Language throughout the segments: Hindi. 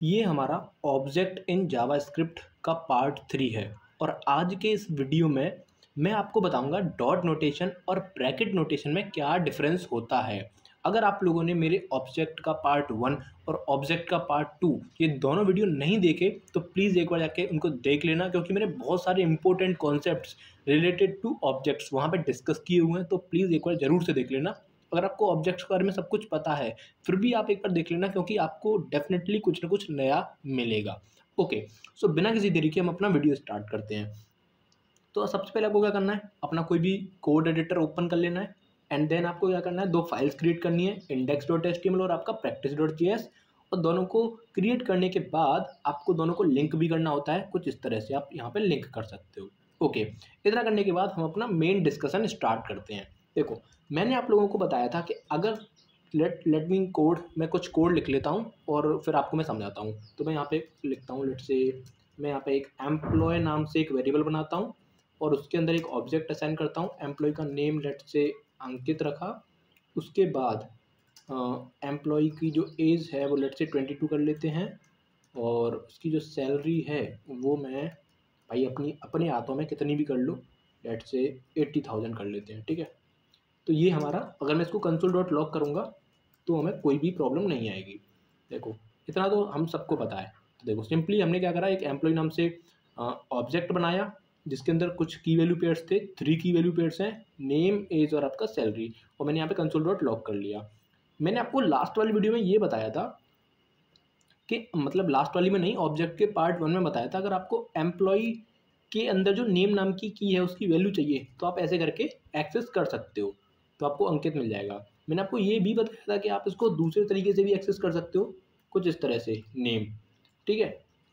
ये हमारा ऑब्जेक्ट इन जावास्क्रिप्ट का पार्ट 3 है और आज के इस वीडियो में मैं आपको बताऊंगा डॉट नोटेशन और ब्रैकेट नोटेशन में क्या डिफरेंस होता है। अगर आप लोगों ने मेरे ऑब्जेक्ट का पार्ट 1 और ऑब्जेक्ट का पार्ट 2 ये दोनों वीडियो नहीं देखे तो प्लीज़ एक बार जाके उनको देख लेना, क्योंकि मैंने बहुत सारे important concepts related two objects वहाँ पे डिस्कस किए हुए हैं। तो प्लीज़ एक बार ज़रूर से देख लेना। अगर आपको ऑब्जेक्ट्स के बारे में सब कुछ पता है फिर भी आप एक बार देख लेना, क्योंकि आपको डेफिनेटली कुछ ना कुछ नया मिलेगा। ओके, सो बिना किसी देरी के हम अपना वीडियो स्टार्ट करते हैं। तो सबसे पहले आपको क्या करना है, अपना कोई भी कोड एडिटर ओपन कर लेना है एंड देन आपको क्या करना है, दो फाइल्स क्रिएट करनी है, index.html और आपका practice.js। और दोनों को क्रिएट करने के बाद आपको दोनों को लिंक भी करना होता है, कुछ इस तरह से आप यहाँ पे लिंक कर सकते हो। ओके, इतना करने के बाद हम अपना मेन डिस्कशन स्टार्ट करते हैं। देखो, मैंने आप लोगों को बताया था कि अगर लेट मी कोड, मैं कुछ कोड लिख लेता हूँ और फिर आपको मैं समझाता हूँ। तो मैं यहाँ पे लिखता हूँ, लेट से मैं यहाँ पे एक एम्प्लॉय नाम से एक वेरिएबल बनाता हूँ और उसके अंदर एक ऑब्जेक्ट असाइन करता हूँ। एम्प्लॉय का नेम लेट से अंकित रखा। उसके बाद एम्प्लॉय की जो एज है वो लेट से 22 कर लेते हैं और उसकी जो सैलरी है वो मैं भाई अपनी अपने हाथों में कितनी भी कर लो, लेट से 80,000 कर लेते हैं। ठीक है, तो ये हमारा, अगर मैं इसको कंसोल डॉट लॉग करूँगा तो हमें कोई भी प्रॉब्लम नहीं आएगी। देखो, इतना तो हम सबको पता है। तो देखो, सिंपली हमने क्या करा, एक एम्प्लॉय नाम से ऑब्जेक्ट बनाया जिसके अंदर कुछ की वैल्यू पेयर्स थे, 3 की वैल्यू पेयर्स हैं, नेम, एज और आपका सैलरी। और मैंने यहाँ पे कंसोल डॉट लॉग कर लिया। मैंने आपको लास्ट वाली वीडियो में ये बताया था कि मतलब लास्ट वाली में नहीं, ऑब्जेक्ट के पार्ट 1 में बताया था, अगर आपको एम्प्लॉय के अंदर जो नेम नाम की है उसकी वैल्यू चाहिए तो आप ऐसे करके एक्सेस कर सकते हो, तो आपको अंकित मिल जाएगा। मैंने आपको ये भी बताया था कि आप इसको दूसरे तरीके से भी एक्सेस कर सकते हो, कुछ इस तरह से नेम। ठीक है,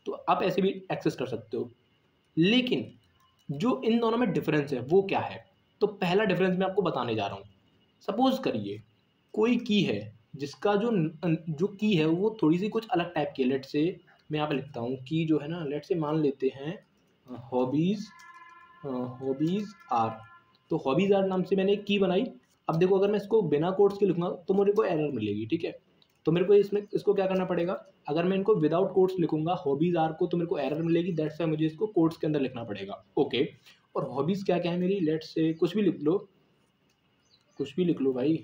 तो आप ऐसे भी एक्सेस कर सकते हो। लेकिन जो इन दोनों में डिफरेंस है वो क्या है, तो पहला डिफरेंस मैं आपको बताने जा रहा हूँ। सपोज करिए कोई की है जिसका जो की है वो थोड़ी सी कुछ अलग टाइप की है। लेट से मैं यहाँ पे लिखता हूँ की जो है ना, लेट से मान लेते हैं हॉबीज़, हॉबीज़ आर। तो हॉबीज़ आर नाम से मैंने एक की बनाई। अब देखो, अगर मैं इसको बिना कोट्स के लिखूंगा तो मेरे को एरर मिलेगी। ठीक है, तो मेरे को इसमें इसको क्या करना पड़ेगा, अगर मैं इनको विदाउट कोट्स लिखूंगा हॉबीज़ आर को तो मेरे को एरर मिलेगी। दैट्स वाई मुझे इसको कोट्स के अंदर लिखना पड़ेगा। ओके, और हॉबीज़ क्या क्या है मेरी, लेट से कुछ भी लिख लो, कुछ भी लिख लो भाई,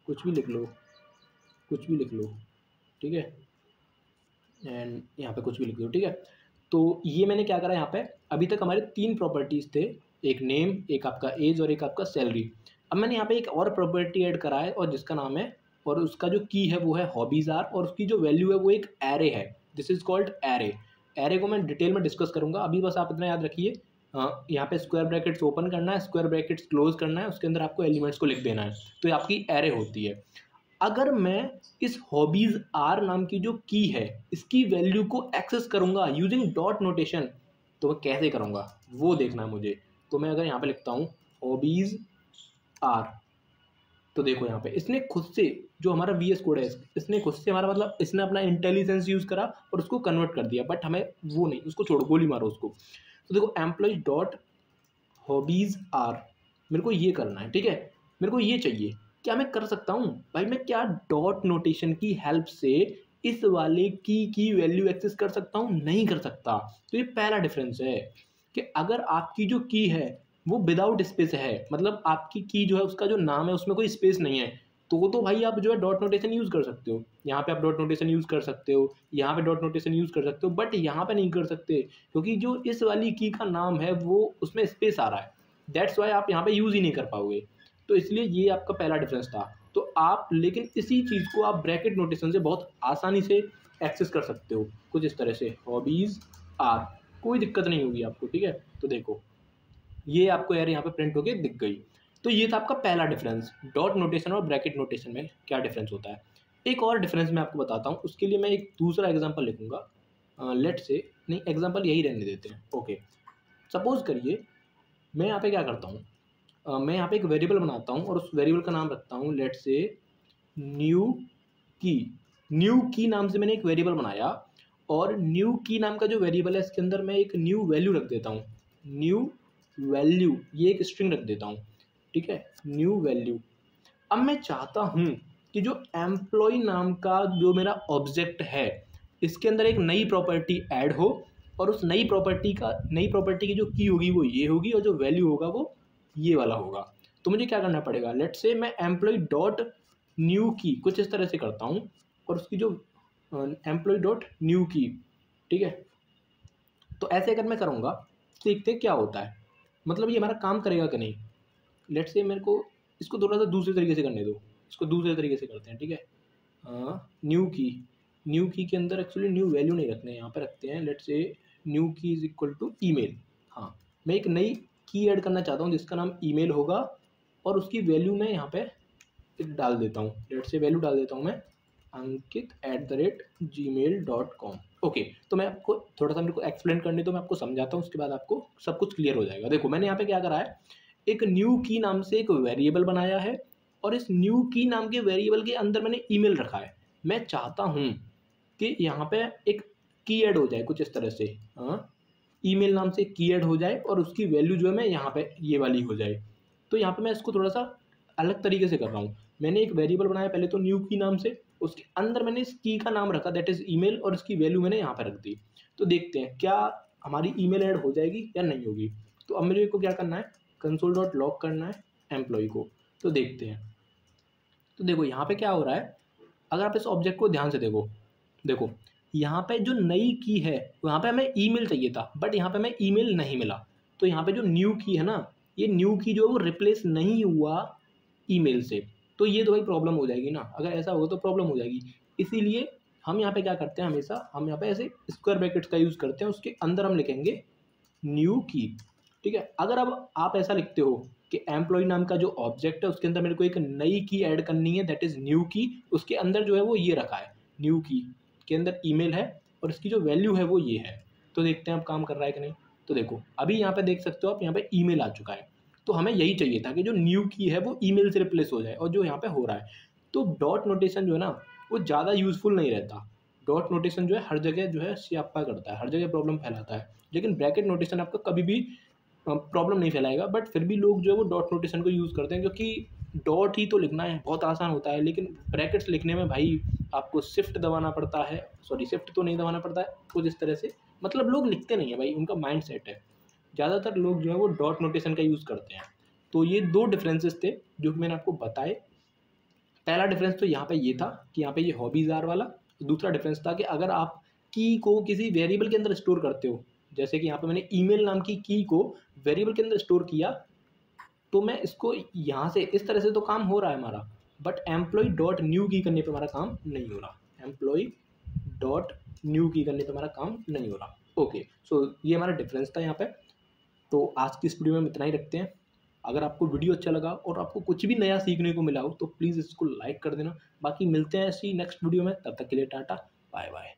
कुछ भी लिख लो, कुछ भी लिख लो। ठीक है, एंड यहाँ पे कुछ भी लिख दो। ठीक है, तो ये मैंने क्या करा, यहाँ पे अभी तक हमारे 3 प्रॉपर्टीज़ थे, एक नेम, एक आपका एज और एक आपका सैलरी। अब मैंने यहाँ पे एक और प्रॉपर्टी ऐड करा है और जिसका नाम है, और उसका जो की है वो है हॉबीज़ आर, और उसकी जो वैल्यू है वो एक एरे है। This is called array. Array को मैं डिटेल में डिस्कस करूँगा, अभी बस आप इतना याद रखिए, यहाँ पे स्क्वायर ब्रैकेट्स ओपन करना है, स्क्वायर ब्रैकेट्स क्लोज करना है, उसके अंदर आपको एलिमेंट्स को लिख देना है, तो ये आपकी एरे होती है। अगर मैं इस हॉबीज आर नाम की जो की है इसकी वैल्यू को एक्सेस करूंगा यूजिंग डॉट नोटेशन, तो मैं कैसे करूंगा वो देखना है मुझे। तो मैं अगर यहाँ पे लिखता हूँ हॉबीज आर, तो देखो यहाँ पे इसने खुद से, जो हमारा वी एस कोड है इसने खुद से हमारा, मतलब इसने अपना इंटेलिजेंस यूज़ करा और उसको कन्वर्ट कर दिया, बट हमें वो नहीं, उसको छोड़ो, गोली मारो उसको। तो देखो, एम्प्लॉय डॉट हॉबीज आर, मेरे को ये करना है। ठीक है, मेरे को ये चाहिए, क्या मैं कर सकता हूँ भाई, मैं क्या डॉट नोटेशन की हेल्प से इस वाले की वैल्यू एक्सेस कर सकता हूँ? नहीं कर सकता। तो ये पहला डिफरेंस है कि अगर आपकी जो की है वो विदाउट स्पेस है, मतलब आपकी की जो है उसका जो नाम है उसमें कोई स्पेस नहीं है, तो भाई आप जो है डॉट नोटेशन यूज़ कर सकते हो। यहाँ पे आप डॉट नोटेशन यूज़ कर सकते हो, यहाँ पे डॉट नोटेशन यूज़ कर सकते हो, बट यहाँ पे नहीं कर सकते, क्योंकि जो इस वाली की का नाम है वो उसमें स्पेस आ रहा है। दैट्स वाई आप यहाँ पे यूज़ ही नहीं कर पाओगे। तो इसलिए ये आपका पहला डिफरेंस था। तो आप लेकिन इसी चीज़ को आप ब्रैकेट नोटेशन से बहुत आसानी से एक्सेस कर सकते हो, कुछ इस तरह से हॉबीज़ आर, कोई दिक्कत नहीं होगी आपको। ठीक है, तो देखो ये आपको यार यहाँ पे प्रिंट होके दिख गई। तो ये था आपका पहला डिफरेंस, डॉट नोटेशन और ब्रैकेट नोटेशन में क्या डिफरेंस होता है। एक और डिफरेंस मैं आपको बताता हूँ, उसके लिए मैं एक दूसरा एग्जांपल लिखूंगा। लेट से, नहीं एग्जांपल यही रहने देते हैं। ओके, सपोज करिए मैं यहाँ पे क्या करता हूँ, मैं यहाँ पे एक वेरिएबल बनाता हूँ और उस वेरिएबल का नाम रखता हूँ लेट से न्यू की। न्यू की नाम से मैंने एक वेरिएबल बनाया और न्यू की नाम का जो वेरिएबल है इसके अंदर मैं एक न्यू वैल्यू रख देता हूँ। न्यू वैल्यू, ये एक स्ट्रिंग रख देता हूँ। ठीक है, न्यू वैल्यू। अब मैं चाहता हूँ कि जो एम्प्लॉय नाम का जो मेरा ऑब्जेक्ट है इसके अंदर एक नई प्रॉपर्टी ऐड हो और उस नई प्रॉपर्टी की जो की होगी वो ये होगी और जो वैल्यू होगा वो ये वाला होगा। तो मुझे क्या करना पड़ेगा, लेट्स से मैं एम्प्लॉय डॉट न्यू की कुछ इस तरह से करता हूँ और उसकी जो एम्प्लॉय डॉट न्यू की, ठीक है, तो ऐसे अगर मैं करूँगा तो देखते हैं क्या होता है, मतलब ये हमारा काम करेगा कि नहीं। लेट्स से मेरे को इसको थोड़ा सा दूसरे तरीके से करने दो, इसको दूसरे तरीके से करते हैं, ठीक है। न्यू की के अंदर एक्चुअली न्यू वैल्यू नहीं रखते हैं, यहाँ पे रखते हैं लेट्स से न्यू की इज इक्वल टू ईमेल। हाँ, मैं एक नई की ऐड करना चाहता हूँ जिसका नाम ईमेल होगा और उसकी वैल्यू मैं यहाँ पे डाल देता हूँ, लेट्स से वैल्यू डाल देता हूँ मैं ankit@gmail.com। ओके, तो मैं आपको थोड़ा सा मेरे को एक्सप्लेन करने दो, मैं आपको समझाता हूँ, उसके बाद आपको सब कुछ क्लियर हो जाएगा। देखो मैंने यहाँ पे क्या करा है, एक न्यू की नाम से एक वेरिएबल बनाया है और इस न्यू की नाम के वेरिएबल के अंदर मैंने ईमेल रखा है। मैं चाहता हूँ कि यहाँ पे एक की ऐड हो जाए कुछ इस तरह से, हाँ, ईमेल नाम से की ऐड हो जाए और उसकी वैल्यू जो है मैं यहाँ पे ये वाली हो जाए। तो यहाँ पे मैं इसको थोड़ा सा अलग तरीके से कर रहा हूँ। मैंने एक वेरिएबल बनाया पहले तो न्यू की नाम से, उसके अंदर मैंने इस की का नाम रखा दैट इज़ ईमेल और इसकी वैल्यू मैंने यहाँ पे रख दी। तो देखते हैं क्या हमारी ईमेल ऐड हो जाएगी या नहीं होगी। तो अब मेरे को क्या करना है, कंसोल डॉट लॉग करना है एम्प्लॉय को। तो देखते हैं, तो देखो यहाँ पे क्या हो रहा है, अगर आप इस ऑब्जेक्ट को ध्यान से देखो, देखो यहाँ पे जो नई की है वहाँ पे हमें ईमेल चाहिए था बट यहाँ पे हमें ईमेल नहीं मिला। तो यहाँ पे जो न्यू की है ना, ये न्यू की जो है वो रिप्लेस नहीं हुआ ईमेल से, तो ये तो भाई प्रॉब्लम हो जाएगी ना, अगर ऐसा होगा तो प्रॉब्लम हो जाएगी। इसीलिए हम यहाँ पे क्या करते हैं, हमेशा हम यहाँ पे ऐसे स्क्वायर ब्रैकेट्स का यूज़ करते हैं, उसके अंदर हम लिखेंगे न्यू की, ठीक है। अगर अब आप ऐसा लिखते हो कि एम्प्लॉय नाम का जो ऑब्जेक्ट है उसके अंदर मेरे को एक नई की ऐड करनी है दैट इज़ न्यू की, उसके अंदर जो है वो ये रखा है, न्यू की के अंदर ईमेल है और इसकी जो वैल्यू है वो ये है। तो देखते हैं अब काम कर रहा है कि नहीं। तो देखो अभी यहाँ पे देख सकते हो आप, यहाँ पे ईमेल आ चुका है। तो हमें यही चाहिए था कि जो न्यू की है वो ईमेल से रिप्लेस हो जाए और जो यहाँ पे हो रहा है। तो डॉट नोटेशन जो है ना वो ज़्यादा यूज़फुल नहीं रहता। डॉट नोटेशन जो है हर जगह जो है स्यापा करता है, हर जगह प्रॉब्लम फैलाता है, लेकिन ब्रैकेट नोटेशन आपका कभी भी प्रॉब्लम नहीं फैलाएगा। बट फिर भी लोग जो है वो डॉट नोटेशन को यूज़ करते हैं क्योंकि डॉट ही तो लिखना है, बहुत आसान होता है, लेकिन ब्रैकेट्स लिखने में भाई आपको शिफ्ट दबाना पड़ता है, सॉरी शिफ्ट तो नहीं दबाना पड़ता है कुछ इस तरह से, मतलब लोग लिखते नहीं है भाई, उनका माइंड सेट है। ज़्यादातर लोग जो है वो डॉट नोटेशन का यूज़ करते हैं। तो ये दो डिफरेंसेस थे जो कि मैंने आपको बताए। पहला डिफरेंस तो यहाँ पे ये था कि यहाँ पे ये हॉबीज़ आर वाला। दूसरा डिफरेंस था कि अगर आप की को किसी वेरिएबल के अंदर स्टोर करते हो, जैसे कि यहाँ पे मैंने ईमेल नाम की को वेरिएबल के अंदर स्टोर किया, तो मैं इसको यहाँ से इस तरह से तो काम हो रहा है हमारा, बट एम्प्लॉय डॉट न्यू की करने पे हमारा काम नहीं हो रहा, एम्प्लॉय डॉट न्यू की करने पे हमारा काम नहीं हो रहा। ओके, सो ये हमारा डिफरेंस था यहाँ पे। तो आज की इस वीडियो में हम इतना ही रखते हैं। अगर आपको वीडियो अच्छा लगा और आपको कुछ भी नया सीखने को मिला हो तो प्लीज़ इसको लाइक कर देना। बाकी मिलते हैं ऐसी नेक्स्ट वीडियो में, तब तक के लिए टाटा बाय बाय।